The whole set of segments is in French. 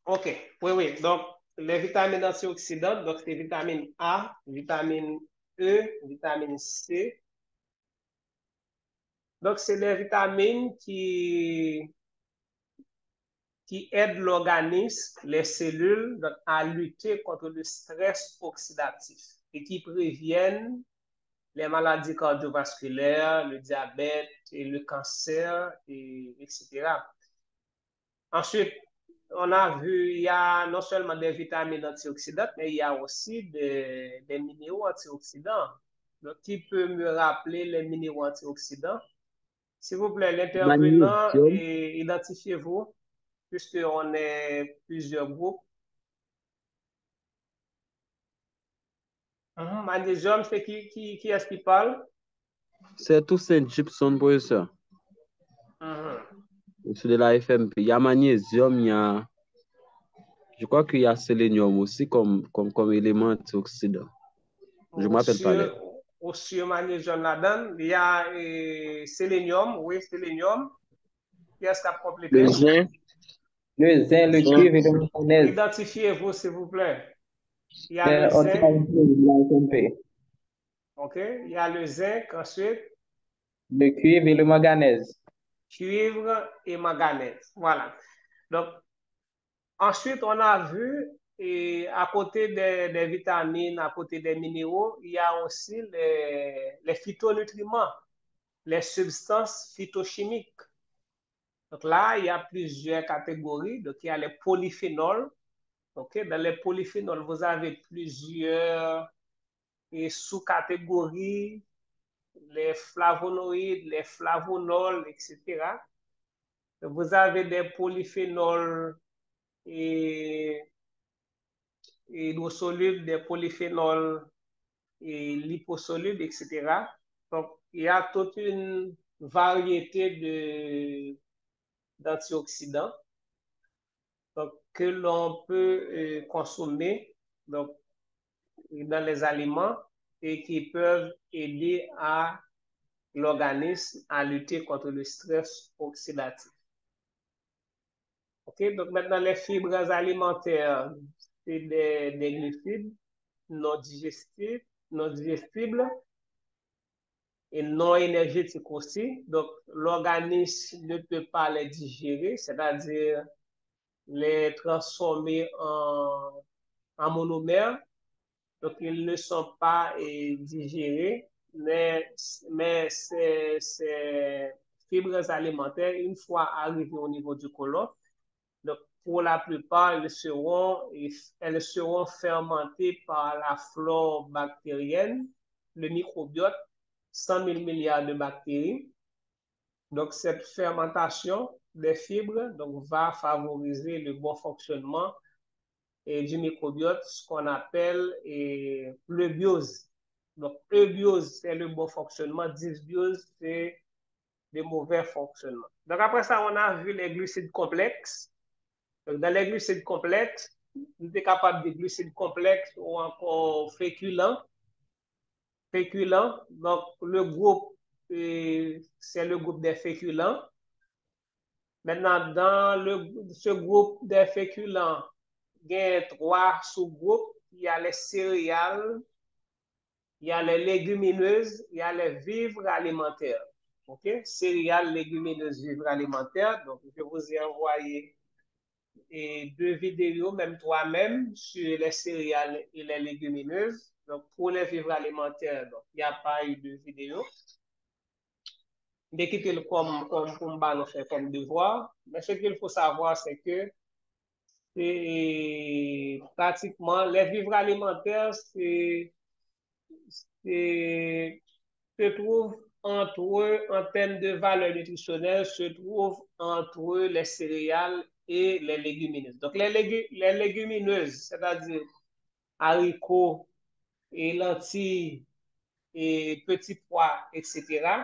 OK, oui, oui. Donc, les vitamines antioxydantes, donc c'est vitamine A, vitamine E, vitamine C. Donc, c'est des vitamines qui aident l'organisme, les cellules, donc, à lutter contre le stress oxydatif et qui préviennent les maladies cardiovasculaires, le diabète et le cancer, etc. Ensuite, on a vu, il y a non seulement des vitamines antioxydantes, mais il y a aussi des minéraux antioxydants. Donc, qui peut me rappeler les minéraux antioxydants? S'il vous plaît, l'intervenant, Magnésium, identifiez-vous, puisqu'on est plusieurs groupes. Magnésium, c'est qui est-ce qui parle? c'est Toussaint Gibson, professeur. Mhm. C'est de la FMP. Il y a magnésium, je crois qu'il y a sélénium aussi comme élément antioxydant. Je ne me rappelle pas Aussi, les. aussi magnésium là-dedans, il y a sélénium, oui, sélénium. Qui est-ce qui a Le complété? zinc, le zinc, le cuivre et le manganèse. Identifiez-vous, s'il vous plaît. Il y a le C'est zinc, de la FMP. OK? Il y a le zinc, ensuite, Le cuivre et le manganèse. cuivre et manganèse. Voilà. Donc, ensuite, on a vu, et à côté des vitamines, à côté des minéraux, il y a aussi les phytonutriments, les substances phytochimiques. Donc là, il y a plusieurs catégories. Donc, il y a les polyphénols. OK? Dans les polyphénols, vous avez plusieurs sous-catégories, les flavonoïdes, les flavonols, etc. Vous avez des polyphénols et, hydrosolubles, des polyphénols et liposolubles, etc. Donc, il y a toute une variété d'antioxydants donc, que l'on peut consommer donc, dans les aliments et qui peuvent aider à l'organisme à lutter contre le stress oxydatif. OK? Donc maintenant, les fibres alimentaires, c'est des glucides non digestifs, non digestibles et non énergétiques aussi. Donc, l'organisme ne peut pas les digérer, c'est-à-dire les transformer en monomères. Donc, ils ne sont pas digérés, mais ces fibres alimentaires, une fois arrivées au niveau du côlon, donc pour la plupart, elles seront fermentées par la flore bactérienne, le microbiote, 100 000 milliards de bactéries. Donc, cette fermentation des fibres donc, va favoriser le bon fonctionnement du microbiote, ce qu'on appelle l'eubiose. Donc, eubiose, c'est le bon fonctionnement. Dysbiose, c'est le mauvais fonctionnement. Donc, après ça, on a vu les glucides complexes. Donc, dans les glucides complexes, nous sommes capables de glucides complexes ou encore féculents. Féculents, donc le groupe, c'est le groupe des féculents. Maintenant, ce groupe des féculents, il y a trois sous-groupes. Il y a les céréales, il y a les légumineuses, il y a les vivres alimentaires. OK? Céréales, légumineuses, vivres alimentaires. Donc, je vous ai envoyé deux vidéos, même trois-même, sur les céréales et les légumineuses. Donc, pour les vivres alimentaires, donc, il n'y a pas eu de vidéo. D'équiper comme combat, nous fait comme devoir. Mais ce qu'il faut savoir, c'est que pratiquement les vivres alimentaires, se trouve entre eux, en termes de valeur nutritionnelle, se trouve entre eux les céréales et les légumineuses. Donc, les légumineuses, c'est-à-dire haricots et lentilles et petits pois, etc.,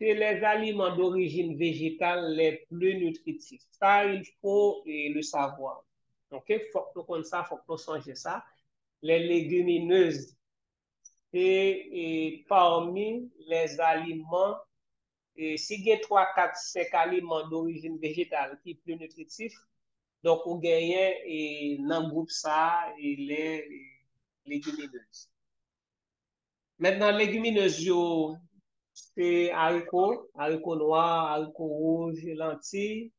c'est les aliments d'origine végétale les plus nutritifs. Ça, il faut le savoir. OK? Il faut que nous connaissions ça, il faut que nous songions ça. Les légumineuses, c'est parmi les aliments, et s'il y a 3, 4, 5 aliments d'origine végétale qui sont plus nutritifs, Donc, vous gagnez et dans le groupe ça, et les légumineuses. Maintenant, légumineuses, c'est haricots noirs, haricots rouges, lentilles.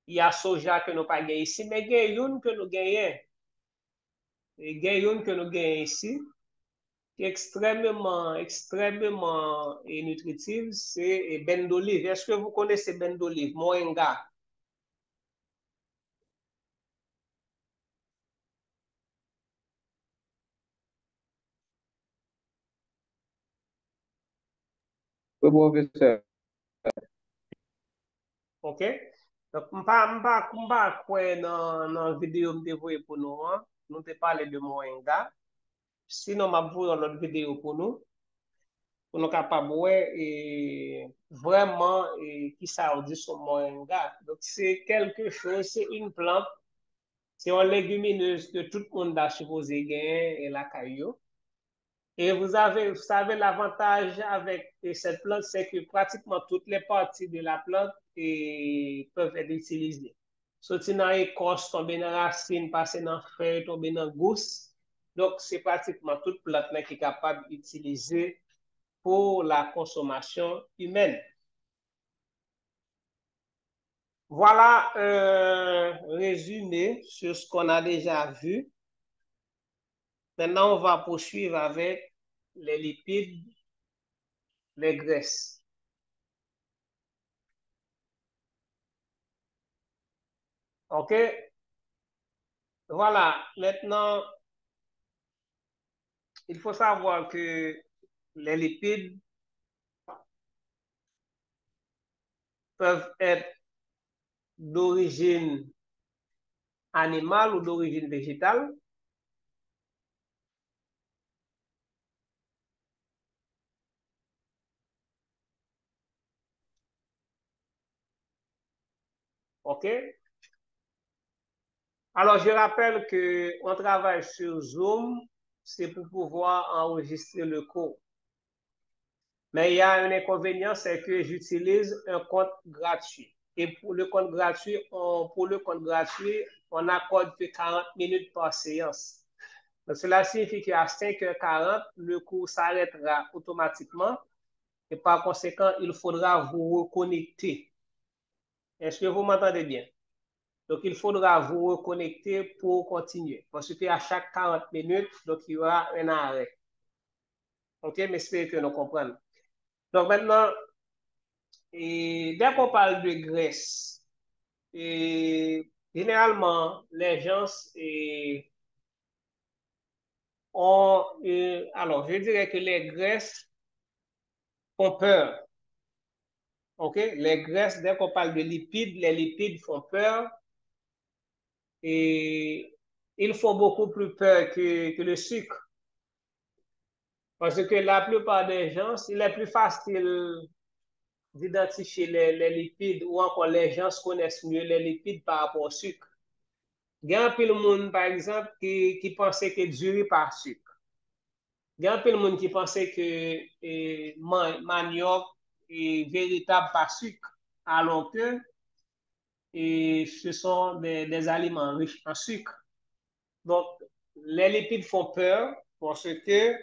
Il y a soja que nous pas gagné ici, mais il y a une que nous gagnons. Il y a une que nous gagnons ici, qui est extrêmement nutritive, c'est bain d'olive. Est-ce que vous connaissez bain d'olive, moringa? Oui, professeur. OK? Donc, m'pa kwe nan vidéo m'te voye pour nous, hein? Nous te parlé de moringa. Sinon, m'a voye l'autre vidéo pour nous capable et vraiment qui ça dit sur moringa. Donc, c'est quelque chose, c'est une plante, c'est une légumineuse que tout le monde a supposé gagner et la caillou. Et vous savez, l'avantage avec cette plante, c'est que pratiquement toutes les parties de la plante peuvent être utilisées. Sorti dans l'écorce, tomber dans la racine, passer dans la feuille, tomber dans la gousse. Donc, c'est pratiquement toute plante qui est capable d'utiliser pour la consommation humaine. Voilà un résumé sur ce qu'on a déjà vu. Maintenant, on va poursuivre avec les lipides, les graisses. OK? Voilà. Maintenant, il faut savoir que les lipides peuvent être d'origine animale ou d'origine végétale. OK? Alors, je rappelle qu'on travaille sur Zoom, c'est pour pouvoir enregistrer le cours. Mais il y a un inconvénient, c'est que j'utilise un compte gratuit. Et pour le compte gratuit, on accorde que 40 minutes par séance. Donc, cela signifie qu'à 5h40, le cours s'arrêtera automatiquement et par conséquent, il faudra vous reconnecter. Est-ce que vous m'entendez bien? Donc, il faudra vous reconnecter pour continuer. Parce qu'à chaque 40 minutes, donc, il y aura un arrêt. OK, mais j'espère que nous comprenons. Donc, maintenant, dès qu'on parle de graisse, généralement, les gens ont, alors, je dirais que les graisses font peur. OK? Les graisses, dès qu'on parle de lipides, les lipides font peur. Et ils font beaucoup plus peur que le sucre. Parce que la plupart des gens, il est plus facile d'identifier les lipides ou encore les gens connaissent mieux les lipides par rapport au sucre. Il y a un peu de monde, par exemple, qui pensait que du riz par sucre. Il y a un peu de monde qui pensait que manioc est véritable par sucre, alors que ce sont des aliments riches en sucre. Donc, les lipides font peur parce que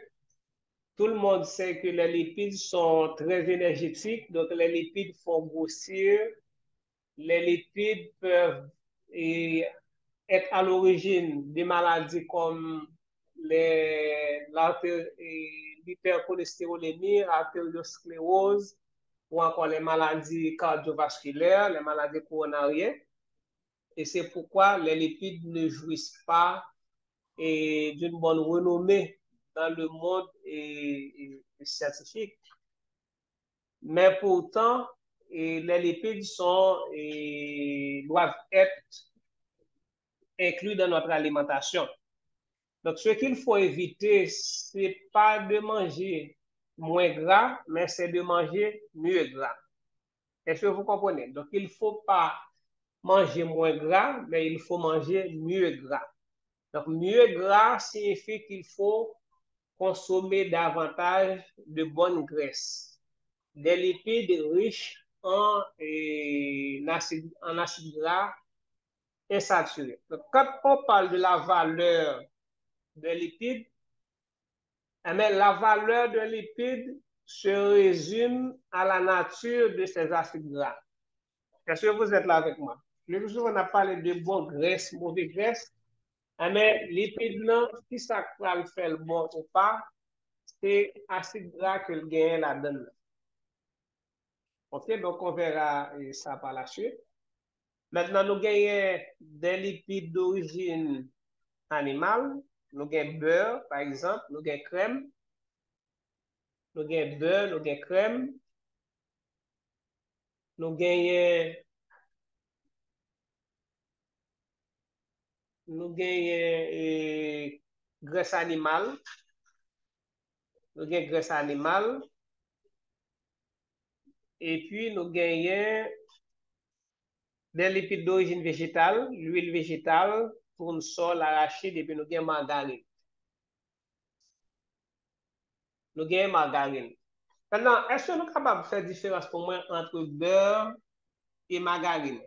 tout le monde sait que les lipides sont très énergétiques. Donc, les lipides font grossir. Les lipides peuvent être à l'origine des maladies comme l'hypercholestérolémie, l'artériosclérose ou encore les maladies cardiovasculaires, les maladies coronariennes. Et c'est pourquoi les lipides ne jouissent pas d'une bonne renommée dans le monde scientifique. Mais pourtant, les lipides doivent être inclus dans notre alimentation. Donc, ce qu'il faut éviter, c'est pas de manger moins gras, mais c'est de manger mieux gras. Est-ce que vous comprenez? Donc, il ne faut pas manger moins gras, mais il faut manger mieux gras. Donc, mieux gras signifie qu'il faut consommer davantage de bonnes graisses, des lipides riches en acide gras insaturés. Donc, quand on parle de la valeur de lipides, la valeur de lipides se résume à la nature de ces acides gras. Est-ce que vous êtes là avec moi? Le plus souvent, on a parlé de bonne graisse, mauvaise graisse. Mais lipides, si ça va faire le bon ou pas, c'est acide gras que le gain là-dedans. OK, donc on verra ça par la suite. Maintenant, nous gagnons des lipides d'origine animale. Nous gagnons beurre, par exemple. Nous gagnons crème. Nous gagnons beurre, nous gagnons crème. Nous gagnons graisse animale. Nous gagnons graisse animale. Et puis, nous gagnons des lipides d'origine végétale, l'huile végétale, tournesol, arachide, et puis nous gagnons margarine. Nous gagnons margarine. Maintenant, est-ce que nous sommes capables de faire la différence pour moi entre beurre et margarine?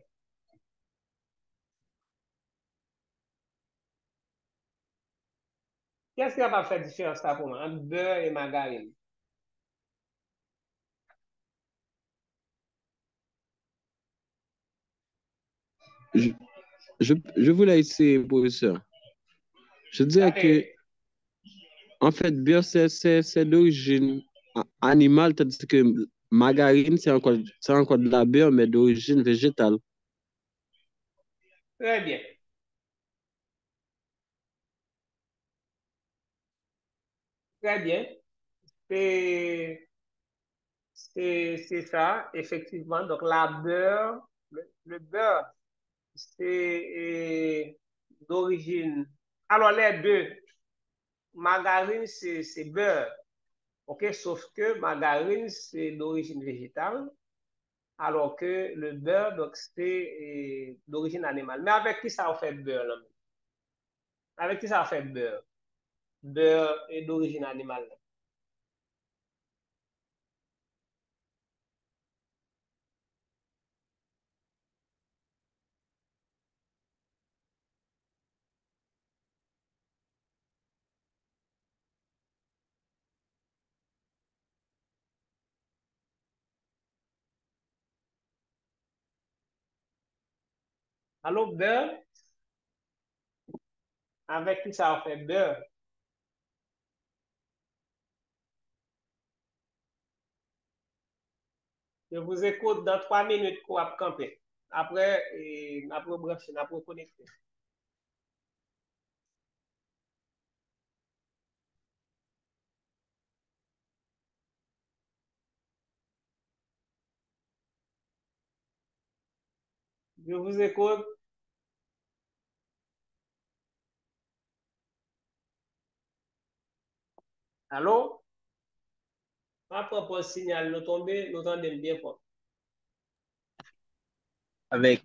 Qu'est-ce qui est capable de faire la différence pour moi entre beurre et margarine? Je voulais essayer, professeur. Je dirais que, en fait, beurre, c'est d'origine animale, tandis que margarine, c'est encore de la beurre, mais d'origine végétale. Très bien. Très bien. C'est ça, effectivement. Donc, le beurre, c'est d'origine. Alors, les deux, margarine, c'est beurre. OK? Sauf que margarine, c'est d'origine végétale, alors que le beurre, donc, c'est d'origine animale. Mais avec qui ça fait beurre, là? Avec qui ça fait beurre? Beurre est d'origine animale. Alors, beurre, avec qui ça fait beurre? Je vous écoute dans 3 minutes pour camper. Après, après brancher, après connecter. Je vous écoute. Allô? À propos de signal, nous tombons, nous entendons bien fort. Avec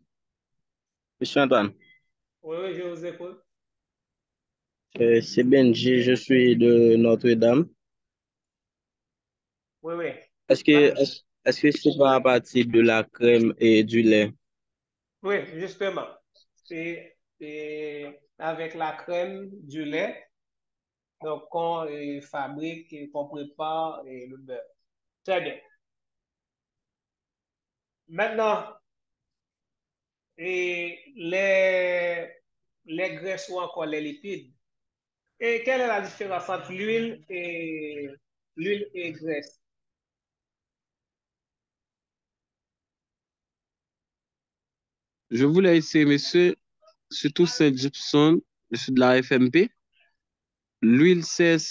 Monsieur Antoine. Oui, oui, je vous écoute. C'est Benji, je suis de Notre-Dame. Oui, oui. Est-ce que est-ce que c'est pas à partir de la crème et du lait? Oui, justement. C'est avec la crème, du lait, donc qu'on fabrique et qu'on prépare le beurre. Très bien. Maintenant, les graisses ou encore les lipides. Et quelle est la différence entre l'huile et graisse? Je voulais essayer, monsieur, surtout c'est Gibson, je suis de la FMP. L'huile, c'est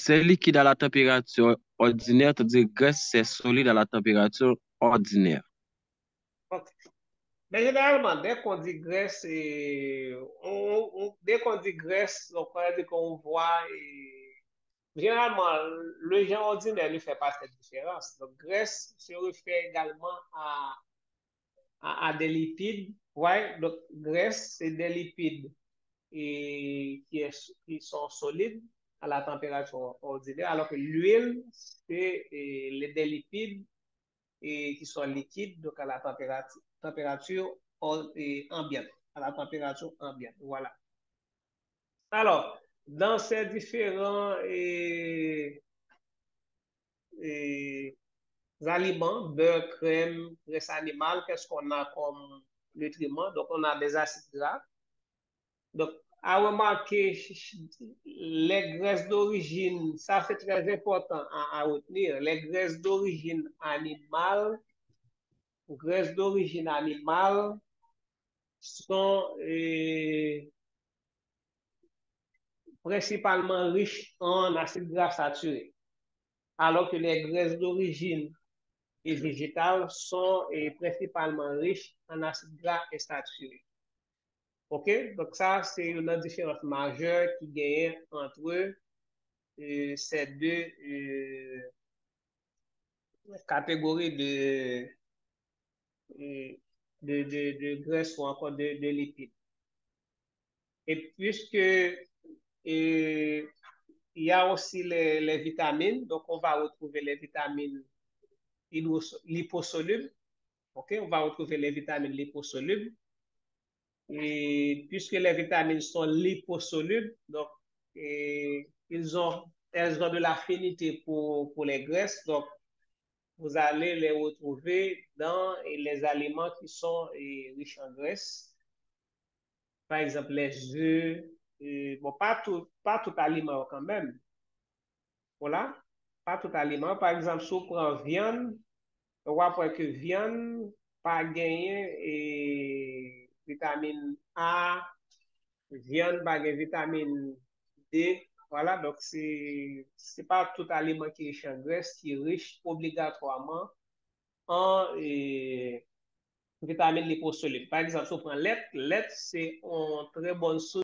liquide à la température ordinaire, tandis que graisse, c'est solide à la température ordinaire. Ok. Mais généralement, dès qu'on dit graisse, on peut dire qu'on voit, généralement, le gens ordinaire ne fait pas cette différence. Donc, graisse se réfère également à des lipides. Ouais, donc, graisse, c'est des lipides qui sont solides à la température ordinaire, alors que l'huile, c'est des lipides et qui sont liquides, donc à la température ambiante, à la température ambiante. Voilà. Alors, dans ces différents aliments, beurre, crème, graisse animale, qu'est-ce qu'on a comme nutriments? Donc, on a des acides gras. Donc, à remarquer, les graisses d'origine, ça c'est très important à retenir, les graisses d'origine animale sont principalement riches en acides gras saturés, alors que les graisses d'origine végétale sont principalement riches en acides gras insaturés. OK? Donc ça, c'est une différence majeure qui gagne entre ces deux catégories de graisses ou encore de lipides. Et puisque il y a aussi les vitamines, donc on va retrouver les vitamines liposolubles. OK? On va retrouver les vitamines liposolubles. Et puisque les vitamines sont liposolubles, donc elles ont de l'affinité pour les graisses, donc vous allez les retrouver dans les aliments qui sont riches en graisse. Par exemple, les œufs, bon, pas tout aliment quand même. Voilà, pas tout aliment. Par exemple, si on prend viande, on voit que viande pas gagner vitamine A, viande pas gagner vitamine D. Voilà, donc c'est pas tout aliment qui est riche en graisse, qui est riche obligatoirement en vitamines liposolubles. Par exemple, si on prend lait, c'est une très bonne source